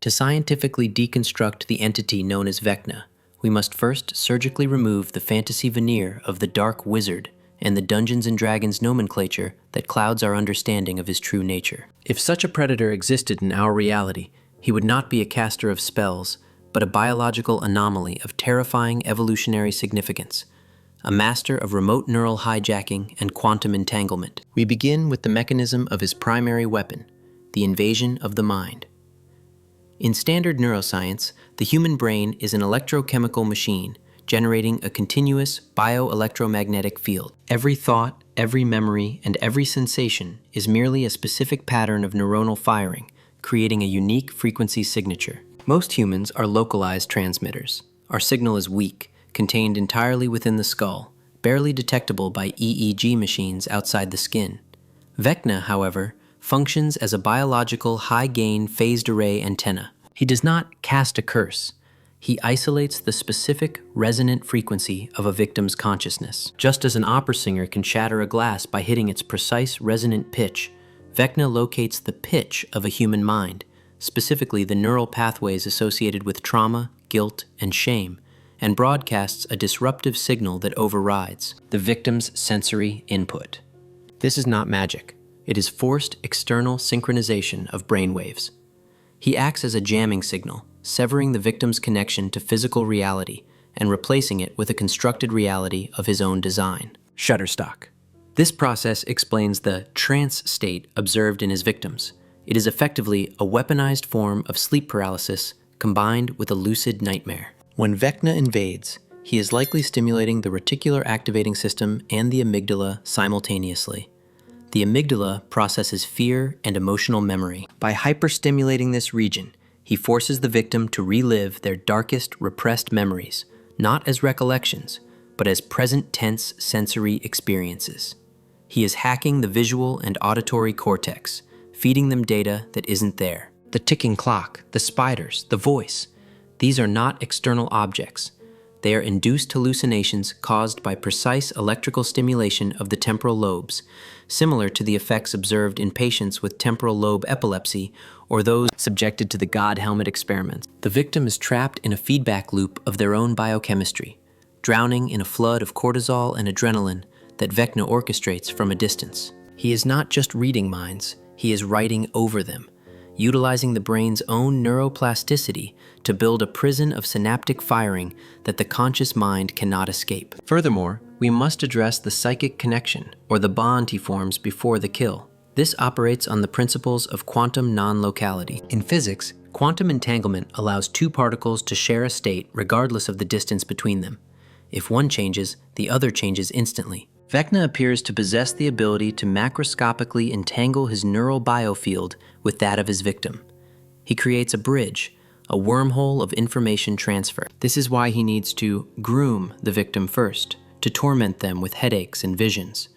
To scientifically deconstruct the entity known as Vecna, we must first surgically remove the fantasy veneer of the dark wizard and the Dungeons and Dragons nomenclature that clouds our understanding of his true nature. If such a predator existed in our reality, he would not be a caster of spells, but a biological anomaly of terrifying evolutionary significance, a master of remote neural hijacking and quantum entanglement. We begin with the mechanism of his primary weapon, the invasion of the mind. In standard neuroscience, the human brain is an electrochemical machine generating a continuous bioelectromagnetic field. Every thought, every memory, and every sensation is merely a specific pattern of neuronal firing, creating a unique frequency signature. Most humans are localized transmitters. Our signal is weak, contained entirely within the skull, barely detectable by EEG machines outside the skin. Vecna, however, functions as a biological high-gain phased array antenna. He does not cast a curse. He isolates the specific resonant frequency of a victim's consciousness. Just as an opera singer can shatter a glass by hitting its precise resonant pitch, Vecna locates the pitch of a human mind, specifically the neural pathways associated with trauma, guilt, and shame, and broadcasts a disruptive signal that overrides the victim's sensory input. This is not magic. It is forced external synchronization of brainwaves. He acts as a jamming signal, severing the victim's connection to physical reality and replacing it with a constructed reality of his own design. Shutterstock. This process explains the trance state observed in his victims. It is effectively a weaponized form of sleep paralysis combined with a lucid nightmare. When Vecna invades, he is likely stimulating the reticular activating system and the amygdala simultaneously. The amygdala processes fear and emotional memory. By hyperstimulating this region, he forces the victim to relive their darkest repressed memories, not as recollections, but as present tense sensory experiences. He is hacking the visual and auditory cortex, feeding them data that isn't there. The ticking clock, the spiders, the voice, these are not external objects. They are induced hallucinations caused by precise electrical stimulation of the temporal lobes, similar to the effects observed in patients with temporal lobe epilepsy or those subjected to the God helmet experiments. The victim is trapped in a feedback loop of their own biochemistry, drowning in a flood of cortisol and adrenaline that Vecna orchestrates from a distance. He is not just reading minds, he is writing over them, utilizing the brain's own neuroplasticity to build a prison of synaptic firing that the conscious mind cannot escape. Furthermore, we must address the psychic connection, or the bond he forms before the kill. This operates on the principles of quantum non-locality. In physics, quantum entanglement allows two particles to share a state regardless of the distance between them. If one changes, the other changes instantly. Vecna appears to possess the ability to macroscopically entangle his neural biofield with that of his victim. He creates a bridge, a wormhole of information transfer. This is why he needs to groom the victim first, to torment them with headaches and visions.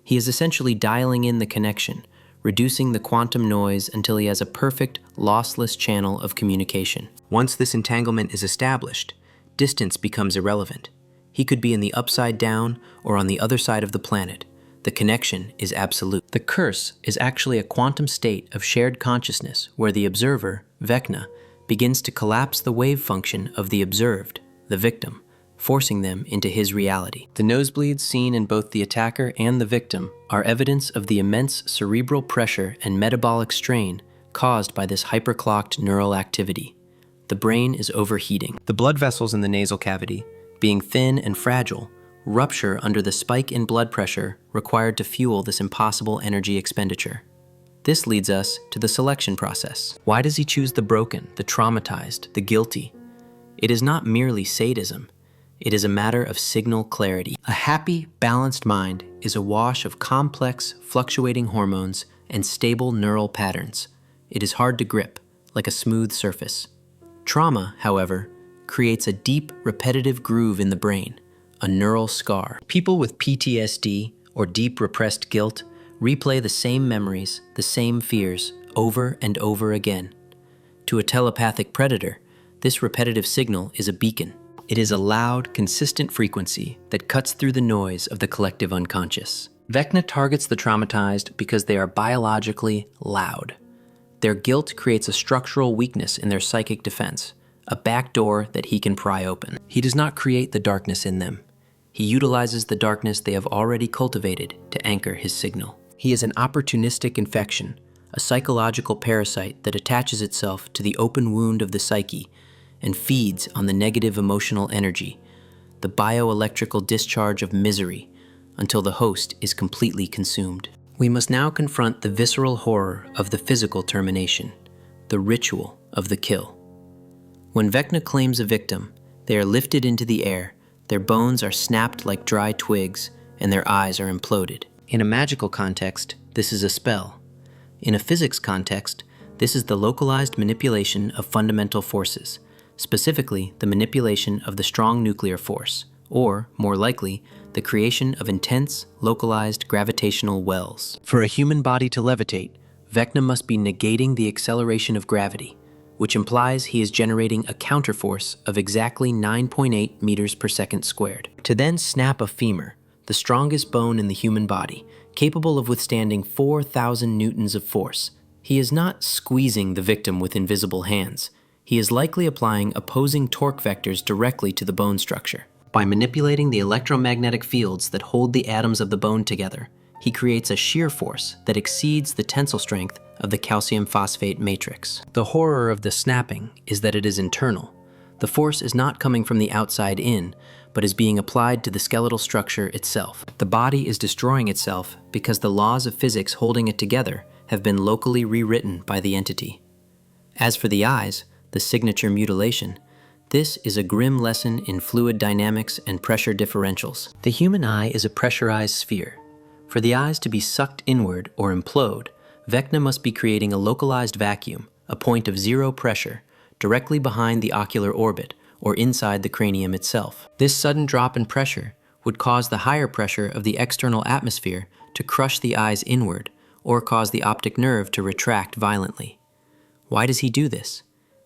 He is essentially dialing in the connection, reducing the quantum noise until he has a perfect, lossless channel of communication. Once this entanglement is established, distance becomes irrelevant. He could be in the upside down or on the other side of the planet. The connection is absolute. The curse is actually a quantum state of shared consciousness where the observer, Vecna, begins to collapse the wave function of the observed, the victim, forcing them into his reality. The nosebleeds seen in both the attacker and the victim are evidence of the immense cerebral pressure and metabolic strain caused by this hyperclocked neural activity. The brain is overheating. The blood vessels in the nasal cavity, being thin and fragile, rupture under the spike in blood pressure required to fuel this impossible energy expenditure. This leads us to the selection process. Why does he choose the broken, the traumatized, the guilty? It is not merely sadism. It is a matter of signal clarity. A happy, balanced mind is a wash of complex, fluctuating hormones and stable neural patterns. It is hard to grip, like a smooth surface. Trauma, however, creates a deep, repetitive groove in the brain, a neural scar. People with PTSD or deep repressed guilt replay the same memories, the same fears, over and over again. To a telepathic predator, this repetitive signal is a beacon. It is a loud, consistent frequency that cuts through the noise of the collective unconscious. Vecna targets the traumatized because they are biologically loud. Their guilt creates a structural weakness in their psychic defense, a back door that he can pry open. He does not create the darkness in them. He utilizes the darkness they have already cultivated to anchor his signal. He is an opportunistic infection, a psychological parasite that attaches itself to the open wound of the psyche and feeds on the negative emotional energy, the bioelectrical discharge of misery, until the host is completely consumed. We must now confront the visceral horror of the physical termination, the ritual of the kill. When Vecna claims a victim, they are lifted into the air, their bones are snapped like dry twigs, and their eyes are imploded. In a magical context, this is a spell. In a physics context, this is the localized manipulation of fundamental forces, specifically the manipulation of the strong nuclear force, or, more likely, the creation of intense, localized gravitational wells. For a human body to levitate, Vecna must be negating the acceleration of gravity, which implies he is generating a counterforce of exactly 9.8 meters per second squared. To then snap a femur, the strongest bone in the human body, capable of withstanding 4,000 newtons of force, he is not squeezing the victim with invisible hands. He is likely applying opposing torque vectors directly to the bone structure. By manipulating the electromagnetic fields that hold the atoms of the bone together, he creates a shear force that exceeds the tensile strength of the calcium phosphate matrix. The horror of the snapping is that it is internal. The force is not coming from the outside in, but is being applied to the skeletal structure itself. The body is destroying itself because the laws of physics holding it together have been locally rewritten by the entity. As for the eyes, the signature mutilation, this is a grim lesson in fluid dynamics and pressure differentials. The human eye is a pressurized sphere. For the eyes to be sucked inward or implode, Vecna must be creating a localized vacuum, a point of zero pressure, directly behind the ocular orbit or inside the cranium itself. This sudden drop in pressure would cause the higher pressure of the external atmosphere to crush the eyes inward or cause the optic nerve to retract violently. Why does he do this?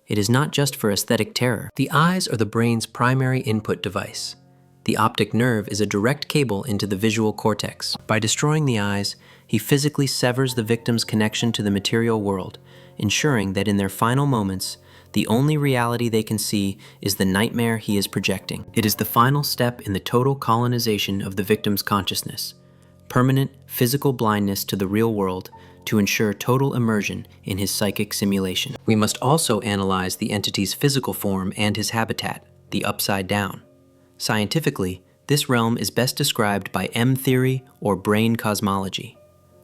It is not just for aesthetic terror. The eyes are the brain's primary input device. The optic nerve is a direct cable into the visual cortex. By destroying the eyes, he physically severs the victim's connection to the material world, ensuring that in their final moments, the only reality they can see is the nightmare he is projecting. It is the final step in the total colonization of the victim's consciousness, permanent physical blindness to the real world to ensure total immersion in his psychic simulation. We must also analyze the entity's physical form and his habitat, the upside down. Scientifically, this realm is best described by M-theory or brain cosmology.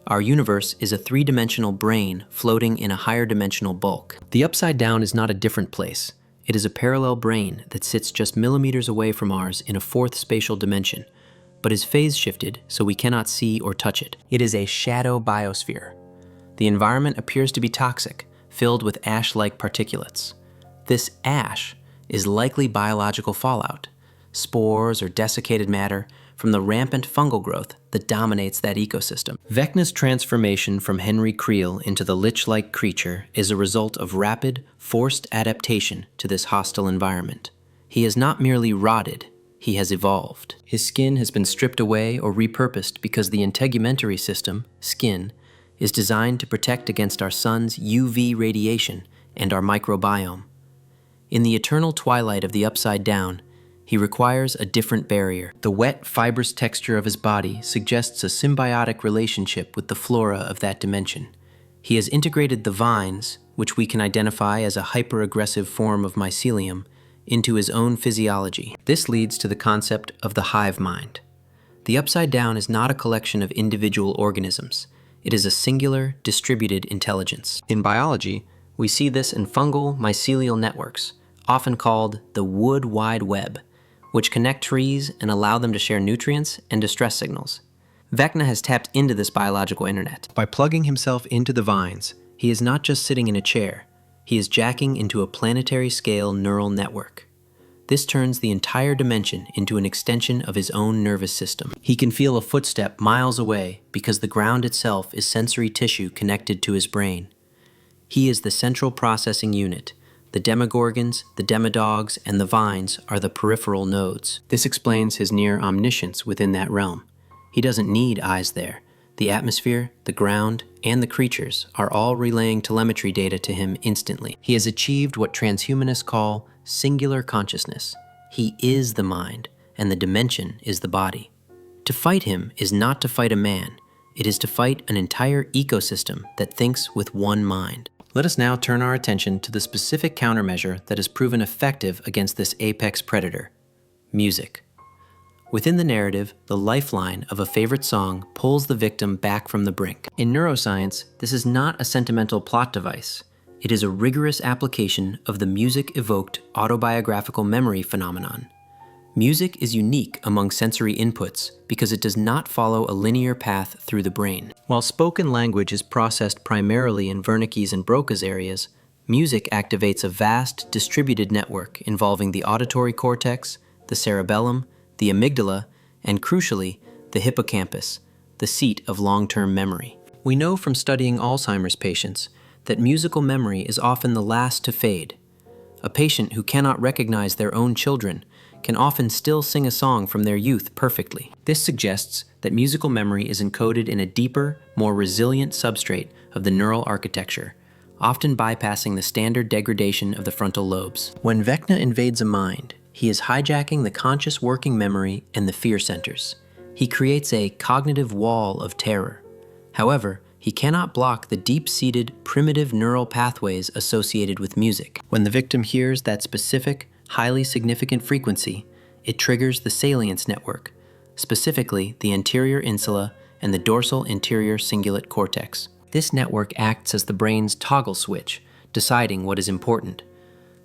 Our universe is a three-dimensional brain floating in a higher dimensional bulk. The upside down is not a different place. It is a parallel brain that sits just millimeters away from ours in a fourth spatial dimension, but is phase shifted so we cannot see or touch it. It is a shadow biosphere. The environment appears to be toxic, filled with ash-like particulates. This ash is likely biological fallout, spores or desiccated matter from the rampant fungal growth that dominates that ecosystem. Vecna's transformation from Henry Creel into the lich-like creature is a result of rapid, forced adaptation to this hostile environment. He has not merely rotted, he has evolved. His skin has been stripped away or repurposed because the integumentary system, skin, is designed to protect against our sun's UV radiation and our microbiome. In the eternal twilight of the upside down, he requires a different barrier. The wet, fibrous texture of his body suggests a symbiotic relationship with the flora of that dimension. He has integrated the vines, which we can identify as a hyper-aggressive form of mycelium, into his own physiology. This leads to the concept of the hive mind. The upside down is not a collection of individual organisms. It is a singular, distributed intelligence. In biology, we see this in fungal mycelial networks, often called the wood wide web, which connect trees and allow them to share nutrients and distress signals. Vecna has tapped into this biological internet. By plugging himself into the vines, he is not just sitting in a chair, he is jacking into a planetary scale neural network. This turns the entire dimension into an extension of his own nervous system. He can feel a footstep miles away because the ground itself is sensory tissue connected to his brain. He is the central processing unit. The demogorgons, the demodogs, and the vines are the peripheral nodes. This explains his near omniscience within that realm. He doesn't need eyes there. The atmosphere, the ground, and the creatures are all relaying telemetry data to him instantly. He has achieved what transhumanists call singular consciousness. He is the mind, and the dimension is the body. To fight him is not to fight a man, it is to fight an entire ecosystem that thinks with one mind. Let us now turn our attention to the specific countermeasure that has proven effective against this apex predator: music. Within the narrative, the lifeline of a favorite song pulls the victim back from the brink. In neuroscience, this is not a sentimental plot device. It is a rigorous application of the music-evoked autobiographical memory phenomenon. Music is unique among sensory inputs because it does not follow a linear path through the brain. While spoken language is processed primarily in Wernicke's and Broca's areas, music activates a vast, distributed network involving the auditory cortex, the cerebellum, the amygdala, and crucially, the hippocampus, the seat of long-term memory. We know from studying Alzheimer's patients that musical memory is often the last to fade. A patient who cannot recognize their own children can often still sing a song from their youth perfectly. This suggests that musical memory is encoded in a deeper, more resilient substrate of the neural architecture, often bypassing the standard degradation of the frontal lobes. When Vecna invades a mind, he is hijacking the conscious working memory and the fear centers. He creates a cognitive wall of terror. However, he cannot block the deep-seated, primitive neural pathways associated with music. When the victim hears that specific, highly significant frequency, it triggers the salience network, specifically the anterior insula and the dorsal anterior cingulate cortex. This network acts as the brain's toggle switch, deciding what is important.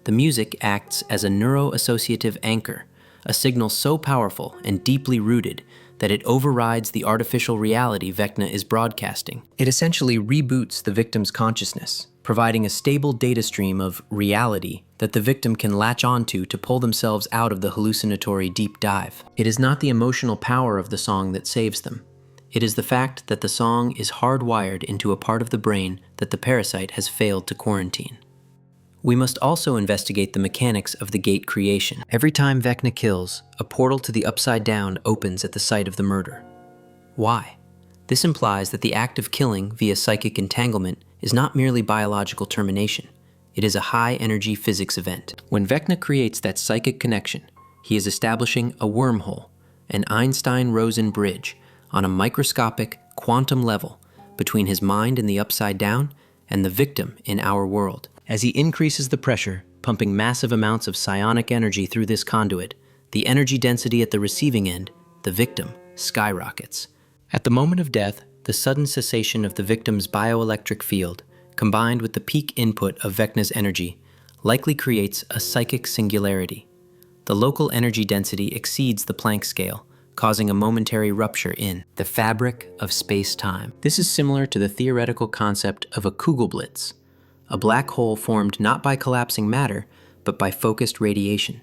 The music acts as a neuroassociative anchor, a signal so powerful and deeply rooted that it overrides the artificial reality Vecna is broadcasting. It essentially reboots the victim's consciousness, providing a stable data stream of reality that the victim can latch onto to pull themselves out of the hallucinatory deep dive. It is not the emotional power of the song that saves them. It is the fact that the song is hardwired into a part of the brain that the parasite has failed to quarantine. We must also investigate the mechanics of the gate creation. Every time Vecna kills, a portal to the upside down opens at the site of the murder. Why? This implies that the act of killing via psychic entanglement is not merely biological termination. It is a high-energy physics event. When Vecna creates that psychic connection, he is establishing a wormhole, an Einstein-Rosen bridge, on a microscopic, quantum level between his mind in the upside down and the victim in our world. As he increases the pressure, pumping massive amounts of psionic energy through this conduit, the energy density at the receiving end, the victim, skyrockets. At the moment of death, the sudden cessation of the victim's bioelectric field, combined with the peak input of Vecna's energy, likely creates a psychic singularity. The local energy density exceeds the Planck scale, causing a momentary rupture in the fabric of space-time. This is similar to the theoretical concept of a Kugelblitz, a black hole formed not by collapsing matter, but by focused radiation.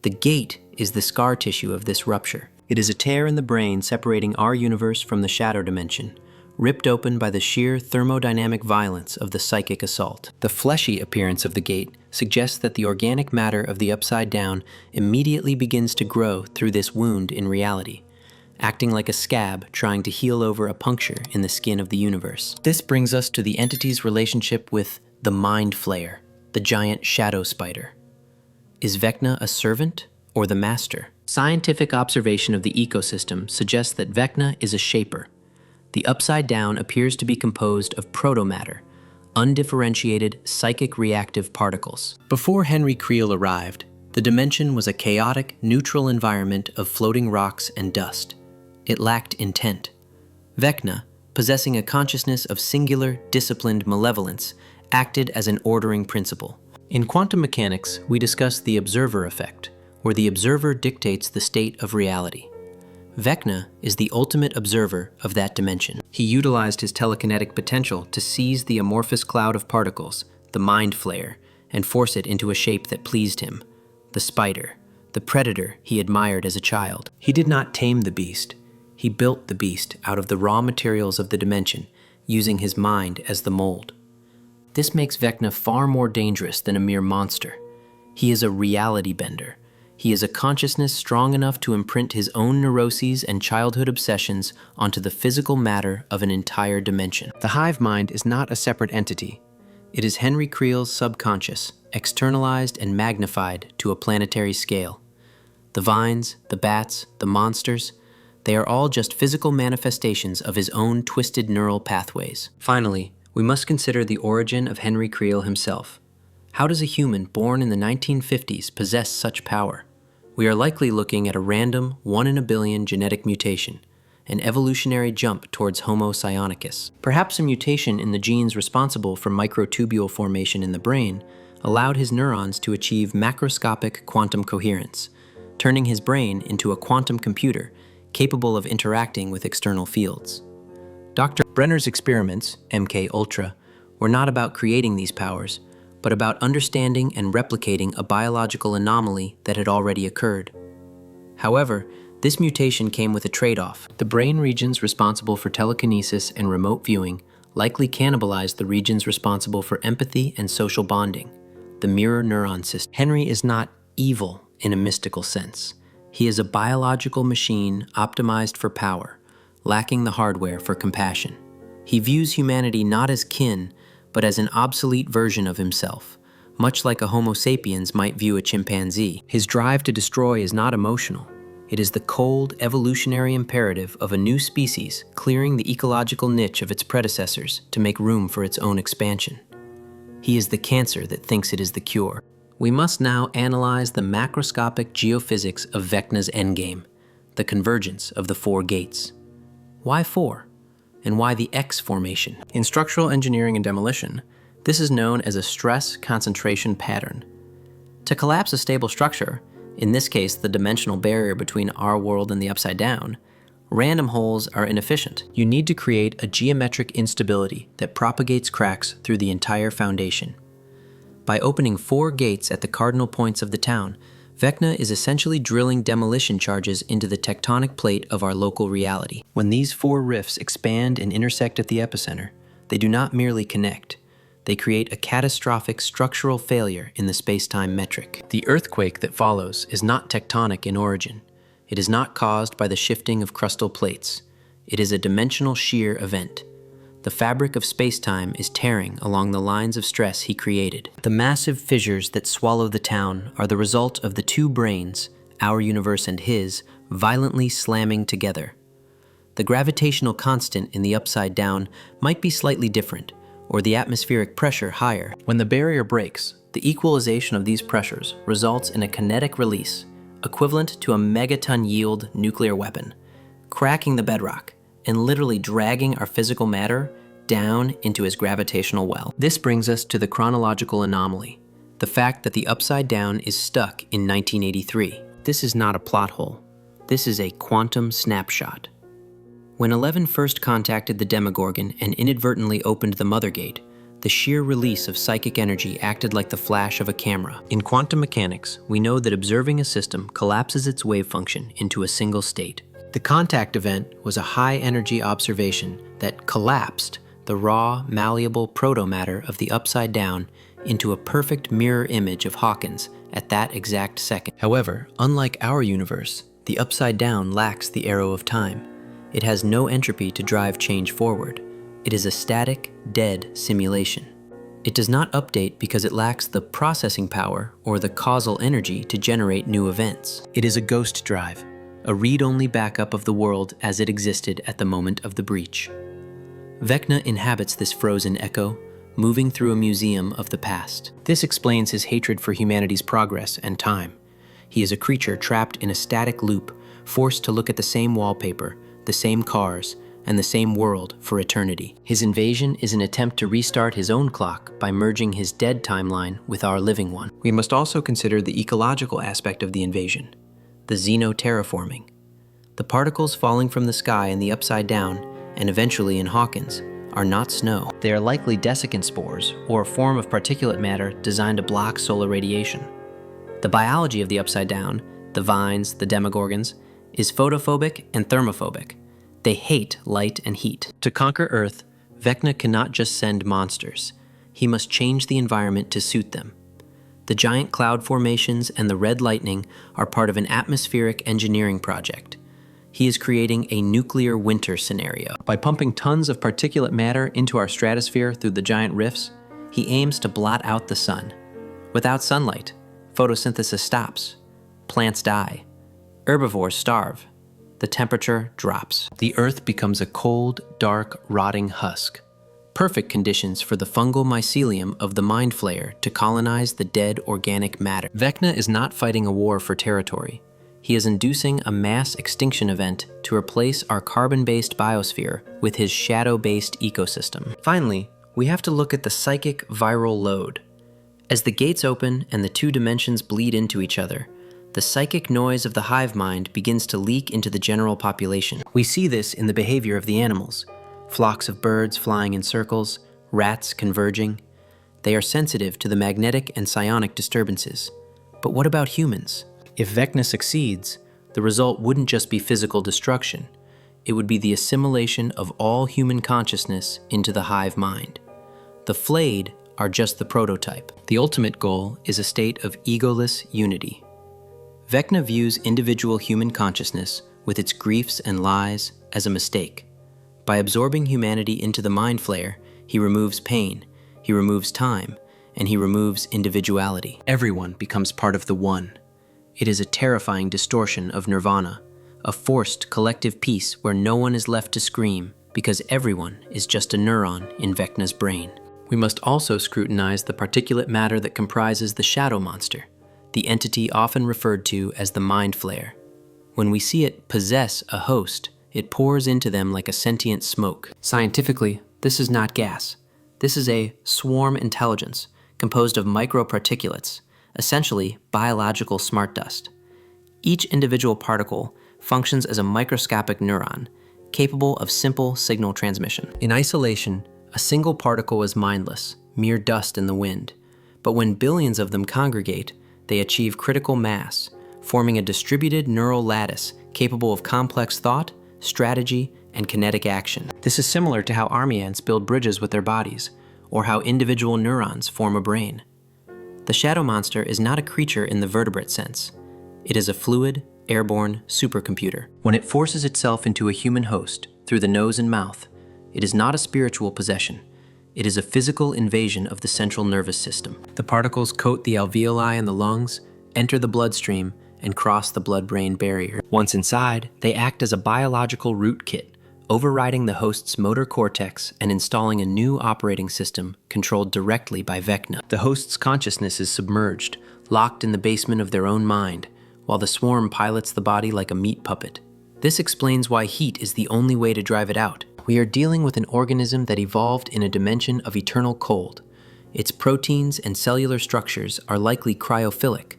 The gate is the scar tissue of this rupture. It is a tear in the brain separating our universe from the shadow dimension, ripped open by the sheer thermodynamic violence of the psychic assault. The fleshy appearance of the gate suggests that the organic matter of the upside down immediately begins to grow through this wound in reality, acting like a scab trying to heal over a puncture in the skin of the universe. This brings us to the entity's relationship with the Mind Flayer, the giant shadow spider. Is Vecna a servant or the master? Scientific observation of the ecosystem suggests that Vecna is a shaper. The upside down appears to be composed of protomatter, undifferentiated psychic reactive particles. Before Henry Creel arrived, the dimension was a chaotic, neutral environment of floating rocks and dust. It lacked intent. Vecna, possessing a consciousness of singular, disciplined malevolence, acted as an ordering principle. In quantum mechanics, we discuss the observer effect, where the observer dictates the state of reality. Vecna is the ultimate observer of that dimension. He utilized his telekinetic potential to seize the amorphous cloud of particles, the Mind Flayer, and force it into a shape that pleased him, the spider, the predator he admired as a child. He did not tame the beast. He built the beast out of the raw materials of the dimension, using his mind as the mold. This makes Vecna far more dangerous than a mere monster. He is a reality bender, He is a consciousness strong enough to imprint his own neuroses and childhood obsessions onto the physical matter of an entire dimension. The hive mind is not a separate entity. It is Henry Creel's subconscious, externalized and magnified to a planetary scale. The vines, the bats, the monsters, they are all just physical manifestations of his own twisted neural pathways. Finally, we must consider the origin of Henry Creel himself. How does a human born in the 1950s possess such power? We are likely looking at a random 1 in a billion genetic mutation, an evolutionary jump towards Homo psionicus. Perhaps a mutation in the genes responsible for microtubule formation in the brain allowed his neurons to achieve macroscopic quantum coherence, turning his brain into a quantum computer capable of interacting with external fields. Dr. Brenner's experiments, MK Ultra, were not about creating these powers, but about understanding and replicating a biological anomaly that had already occurred. However, this mutation came with a trade-off. The brain regions responsible for telekinesis and remote viewing likely cannibalized the regions responsible for empathy and social bonding, the mirror neuron system. Henry is not evil in a mystical sense. He is a biological machine optimized for power, lacking the hardware for compassion. He views humanity not as kin, but as an obsolete version of himself, much like a Homo sapiens might view a chimpanzee. His drive to destroy is not emotional. It is the cold, evolutionary imperative of a new species clearing the ecological niche of its predecessors to make room for its own expansion. He is the cancer that thinks it is the cure. We must now analyze the macroscopic geophysics of Vecna's endgame, the convergence of the 4 gates. Why 4? And why the X formation? In structural engineering and demolition, this is known as a stress concentration pattern. To collapse a stable structure, in this case the dimensional barrier between our world and the upside down, random holes are inefficient. You need to create a geometric instability that propagates cracks through the entire foundation. By opening 4 gates at the cardinal points of the town, Vecna is essentially drilling demolition charges into the tectonic plate of our local reality. When these 4 rifts expand and intersect at the epicenter, they do not merely connect. They create a catastrophic structural failure in the space-time metric. The earthquake that follows is not tectonic in origin. It is not caused by the shifting of crustal plates. It is a dimensional shear event. The fabric of space-time is tearing along the lines of stress he created. The massive fissures that swallow the town are the result of the 2 brains, our universe and his, violently slamming together. The gravitational constant in the upside down might be slightly different, or the atmospheric pressure higher. When the barrier breaks, the equalization of these pressures results in a kinetic release, equivalent to a megaton yield nuclear weapon, cracking the bedrock and literally dragging our physical matter down into his gravitational well. This brings us to the chronological anomaly, the fact that the upside down is stuck in 1983. This is not a plot hole. This is a quantum snapshot. When 11 first contacted the Demogorgon and inadvertently opened the Mother Gate, the sheer release of psychic energy acted like the flash of a camera. In quantum mechanics, we know that observing a system collapses its wave function into a single state. The contact event was a high-energy observation that collapsed the raw, malleable proto-matter of the upside down into a perfect mirror image of Hawkins at that exact second. However, unlike our universe, the upside down lacks the arrow of time. It has no entropy to drive change forward. It is a static, dead simulation. It does not update because it lacks the processing power or the causal energy to generate new events. It is a ghost drive, a read-only backup of the world as it existed at the moment of the breach. Vecna inhabits this frozen echo, moving through a museum of the past. This explains his hatred for humanity's progress and time. He is a creature trapped in a static loop, forced to look at the same wallpaper, the same cars, and the same world for eternity. His invasion is an attempt to restart his own clock by merging his dead timeline with our living one. We must also consider the ecological aspect of the invasion, the xenoterraforming. The particles falling from the sky in the upside down, and eventually in Hawkins, are not snow. They are likely desiccant spores, or a form of particulate matter designed to block solar radiation. The biology of the upside down, the vines, the demogorgons, is photophobic and thermophobic. They hate light and heat. To conquer Earth, Vecna cannot just send monsters. He must change the environment to suit them. The giant cloud formations and the red lightning are part of an atmospheric engineering project. He is creating a nuclear winter scenario. By pumping tons of particulate matter into our stratosphere through the giant rifts, he aims to blot out the sun. Without sunlight, photosynthesis stops, plants die, herbivores starve, the temperature drops. The earth becomes a cold, dark, rotting husk. Perfect conditions for the fungal mycelium of the Mind Flayer to colonize the dead organic matter. Vecna is not fighting a war for territory. He is inducing a mass extinction event to replace our carbon-based biosphere with his shadow-based ecosystem. Finally, we have to look at the psychic viral load. As the gates open and the two dimensions bleed into each other, the psychic noise of the hive mind begins to leak into the general population. We see this in the behavior of the animals. Flocks of birds flying in circles, rats converging. They are sensitive to the magnetic and psionic disturbances. But what about humans? If Vecna succeeds, the result wouldn't just be physical destruction. It would be the assimilation of all human consciousness into the hive mind. The flayed are just the prototype. The ultimate goal is a state of egoless unity. Vecna views individual human consciousness with its griefs and lies as a mistake. By absorbing humanity into the Mind Flayer, he removes pain, he removes time, and he removes individuality. Everyone becomes part of the One. It is a terrifying distortion of nirvana, a forced collective peace where no one is left to scream because everyone is just a neuron in Vecna's brain. We must also scrutinize the particulate matter that comprises the shadow monster, the entity often referred to as the Mind Flayer. When we see it possess a host, it pours into them like a sentient smoke. Scientifically, this is not gas. This is a swarm intelligence composed of microparticulates, essentially biological smart dust. Each individual particle functions as a microscopic neuron, capable of simple signal transmission. In isolation, a single particle is mindless, mere dust in the wind. But when billions of them congregate, they achieve critical mass, forming a distributed neural lattice capable of complex thought, strategy, and kinetic action. This is similar to how army ants build bridges with their bodies, or how individual neurons form a brain. The shadow monster is not a creature in the vertebrate sense. It is a fluid, airborne supercomputer. When it forces itself into a human host through the nose and mouth, it is not a spiritual possession. It is a physical invasion of the central nervous system. The particles coat the alveoli and the lungs, enter the bloodstream, and cross the blood-brain barrier. Once inside, they act as a biological rootkit, overriding the host's motor cortex and installing a new operating system controlled directly by Vecna. The host's consciousness is submerged, locked in the basement of their own mind, while the swarm pilots the body like a meat puppet. This explains why heat is the only way to drive it out. We are dealing with an organism that evolved in a dimension of eternal cold. Its proteins and cellular structures are likely cryophilic,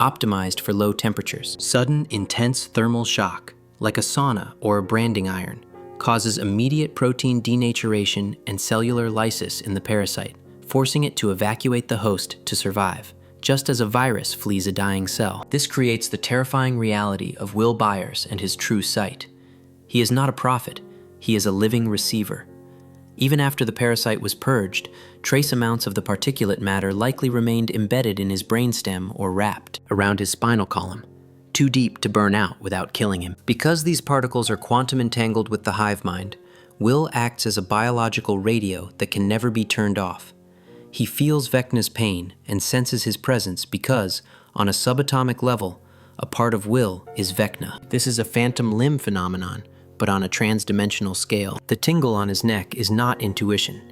optimized for low temperatures. Sudden, intense thermal shock, like a sauna or a branding iron, causes immediate protein denaturation and cellular lysis in the parasite, forcing it to evacuate the host to survive, just as a virus flees a dying cell. This creates the terrifying reality of Will Byers and his true sight. He is not a prophet, he is a living receiver. Even after the parasite was purged, trace amounts of the particulate matter likely remained embedded in his brainstem or wrapped around his spinal column, too deep to burn out without killing him. Because these particles are quantum entangled with the hive mind, Will acts as a biological radio that can never be turned off. He feels Vecna's pain and senses his presence because, on a subatomic level, a part of Will is Vecna. This is a phantom limb phenomenon, but on a transdimensional scale. The tingle on his neck is not intuition.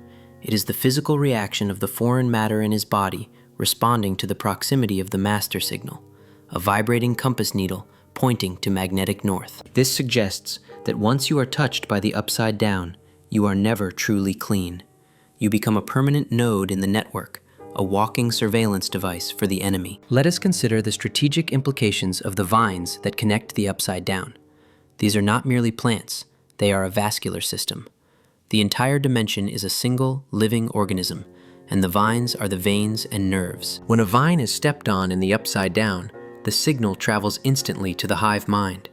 It is the physical reaction of the foreign matter in his body responding to the proximity of the master signal, a vibrating compass needle pointing to magnetic north. This suggests that once you are touched by the upside down, you are never truly clean. You become a permanent node in the network, a walking surveillance device for the enemy. Let us consider the strategic implications of the vines that connect the upside down. These are not merely plants, they are a vascular system. The entire dimension is a single, living organism, and the vines are the veins and nerves. When a vine is stepped on in the upside down, the signal travels instantly to the hive mind.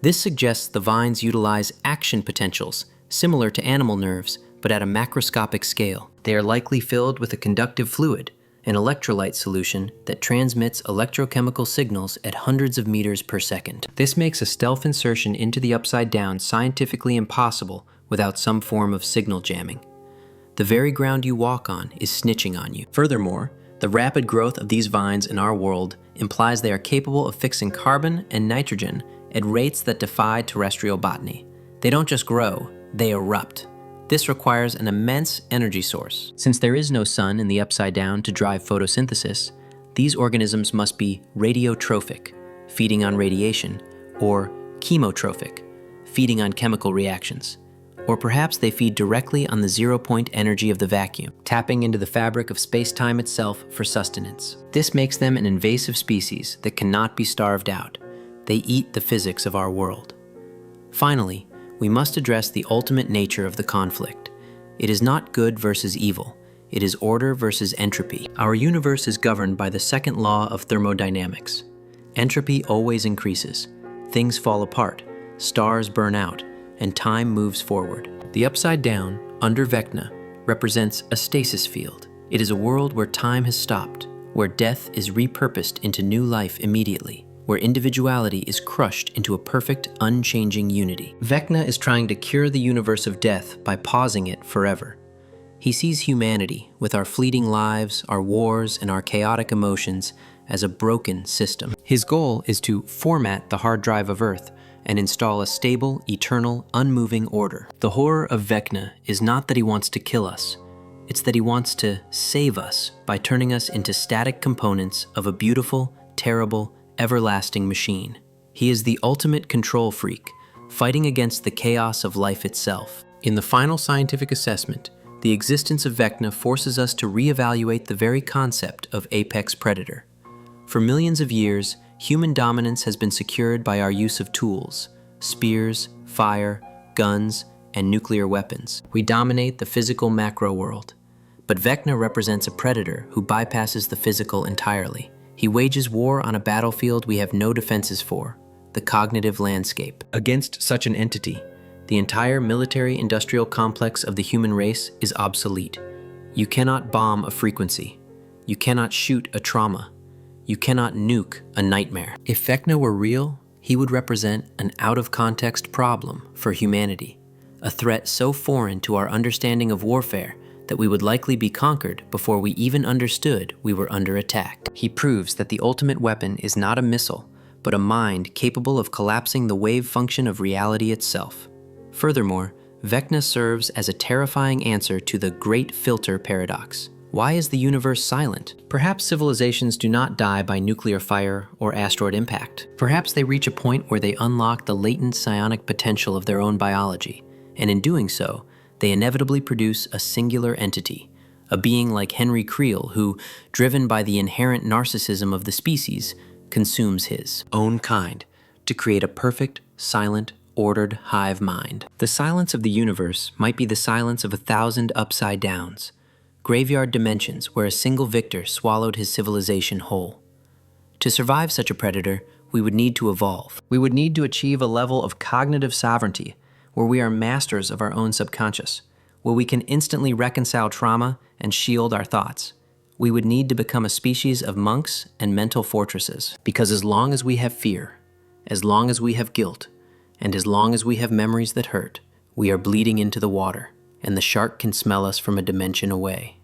This suggests the vines utilize action potentials, similar to animal nerves, but at a macroscopic scale. They are likely filled with a conductive fluid, an electrolyte solution that transmits electrochemical signals at hundreds of meters per second. This makes a stealth insertion into the Upside Down scientifically impossible without some form of signal jamming. The very ground you walk on is snitching on you. Furthermore, the rapid growth of these vines in our world implies they are capable of fixing carbon and nitrogen at rates that defy terrestrial botany. They don't just grow, they erupt. This requires an immense energy source. Since there is no sun in the Upside Down to drive photosynthesis, these organisms must be radiotrophic, feeding on radiation, or chemotrophic, feeding on chemical reactions. Or perhaps they feed directly on the zero-point energy of the vacuum, tapping into the fabric of space-time itself for sustenance. This makes them an invasive species that cannot be starved out. They eat the physics of our world. Finally, we must address the ultimate nature of the conflict. It is not good versus evil. It is order versus entropy. Our universe is governed by the second law of thermodynamics. Entropy always increases. Things fall apart, stars burn out, and time moves forward. The Upside Down, under Vecna, represents a stasis field. It is a world where time has stopped, where death is repurposed into new life immediately, where individuality is crushed into a perfect, unchanging unity. Vecna is trying to cure the universe of death by pausing it forever. He sees humanity, with our fleeting lives, our wars, and our chaotic emotions, as a broken system. His goal is to format the hard drive of Earth and install a stable, eternal, unmoving order. The horror of Vecna is not that he wants to kill us. It's that he wants to save us by turning us into static components of a beautiful, terrible, everlasting machine. He is the ultimate control freak, fighting against the chaos of life itself. In the final scientific assessment, the existence of Vecna forces us to reevaluate the very concept of apex predator. For millions of years, human dominance has been secured by our use of tools, spears, fire, guns, and nuclear weapons. We dominate the physical macro world. But Vecna represents a predator who bypasses the physical entirely. He wages war on a battlefield we have no defenses for, the cognitive landscape. Against such an entity, the entire military-industrial complex of the human race is obsolete. You cannot bomb a frequency. You cannot shoot a trauma. You cannot nuke a nightmare. If Vecna were real, he would represent an out-of-context problem for humanity, a threat so foreign to our understanding of warfare that we would likely be conquered before we even understood we were under attack. He proves that the ultimate weapon is not a missile, but a mind capable of collapsing the wave function of reality itself. Furthermore, Vecna serves as a terrifying answer to the Great Filter paradox. Why is the universe silent? Perhaps civilizations do not die by nuclear fire or asteroid impact. Perhaps they reach a point where they unlock the latent psionic potential of their own biology, and in doing so, they inevitably produce a singular entity, a being like Henry Creel who, driven by the inherent narcissism of the species, consumes his own kind to create a perfect, silent, ordered hive mind. The silence of the universe might be the silence of 1,000 upside downs, graveyard dimensions where a single victor swallowed his civilization whole. To survive such a predator, we would need to evolve. We would need to achieve a level of cognitive sovereignty where we are masters of our own subconscious, where we can instantly reconcile trauma and shield our thoughts. We would need to become a species of monks and mental fortresses, because as long as we have fear, as long as we have guilt, and as long as we have memories that hurt, we are bleeding into the water, and the shark can smell us from a dimension away.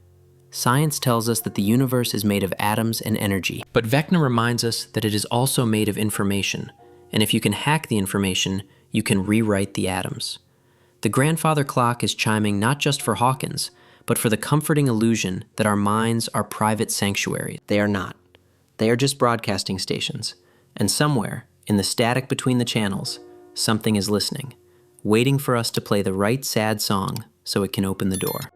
Science tells us that the universe is made of atoms and energy, but Vecna reminds us that it is also made of information, and if you can hack the information, you can rewrite the atoms. The grandfather clock is chiming not just for Hawkins, but for the comforting illusion that our minds are private sanctuaries. They are not. They are just broadcasting stations, and somewhere, in the static between the channels, something is listening, waiting for us to play the right sad song so it can open the door.